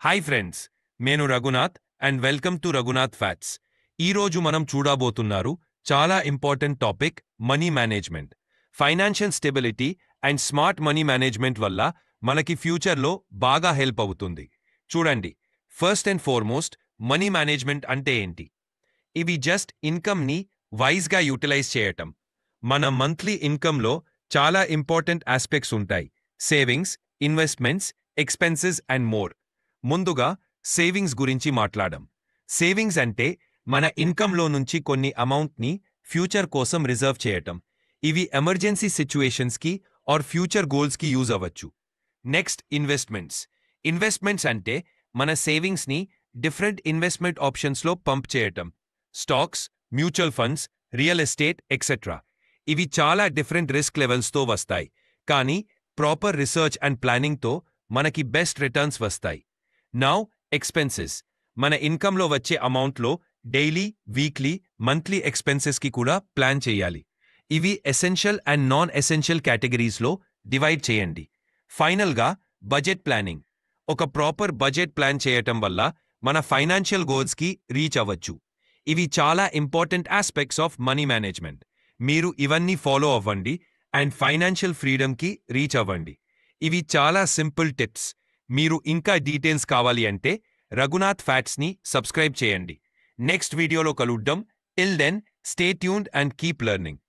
Hi friends, నేను Raghunath and welcome to Raghunath facts. ఈరోజు మనం చూడబోతున్నారు చాలా important topic money management. Financial stability and smart money management వల్ల మనకి ఫ్యూచర్లో బాగా హెల్ప్ అవుతుంది. చూడండి, first and foremost money management అంటే ఏంటి? ఇవి జస్ట్ ఇన్కమ్ని వైజ్గా యూటిలైజ్ చేయటం. మన మంత్లీ ఇన్కంలో చాలా ఇంపార్టెంట్ ఆస్పెక్ట్స్ ఉంటాయి: savings, investments, expenses and more. ముందుగా సేవింగ్స్ గురించి మాట్లాడడం. సేవింగ్స్ అంటే మన ఇన్కంలో నుంచి కొన్ని అమౌంట్ని ఫ్యూచర్ కోసం రిజర్వ్ చేయటం. ఇవి ఎమర్జెన్సీ సిచ్యువేషన్స్కి ఆర్ ఫ్యూచర్ గోల్స్కి యూజ్ అవ్వచ్చు. Next, investments. ఇన్వెస్ట్మెంట్స్ అంటే మన సేవింగ్స్ని డిఫరెంట్ ఇన్వెస్ట్మెంట్ ఆప్షన్స్లో పంప్ చేయటం. Stocks, mutual funds, real estate etcetera. ఇవి చాలా డిఫరెంట్ రిస్క్ లెవెల్స్తో వస్తాయి, కానీ ప్రాపర్ రీసెర్చ్ అండ్ ప్లానింగ్తో మనకి బెస్ట్ రిటర్న్స్ వస్తాయి. Now, expenses. మన ఇన్కంలో వచ్చే అమౌంట్లో డైలీ, వీక్లీ, మంత్లీ ఎక్స్పెన్సెస్కి కూడా ప్లాన్ చేయాలి. ఇవి ఎసెన్షియల్ అండ్ నాన్ ఎసెన్షియల్ కేటగిరీస్లో డివైడ్ చేయండి. ఫైనల్గా, బడ్జెట్ ప్లానింగ్. ఒక ప్రాపర్ బడ్జెట్ ప్లాన్ చేయటం వల్ల మన ఫైనాన్షియల్ గోల్స్కి రీచ్ అవ్వచ్చు. ఇవి చాలా important aspects of money management. మీరు ఇవన్నీ ఫాలో అవ్వండి అండ్ ఫైనాన్షియల్ ఫ్రీడమ్కి రీచ్ అవ్వండి. ఇవి చాలా సింపుల్ టిప్స్. మీరు ఇంకా డీటెయిల్స్ కావాలి అంటే రఘునాథ్ ఫ్యాక్ట్స్ని సబ్స్క్రైబ్ చేయండి. నెక్స్ట్ వీడియోలో కలుద్దాం. Till then, stay tuned and keep learning.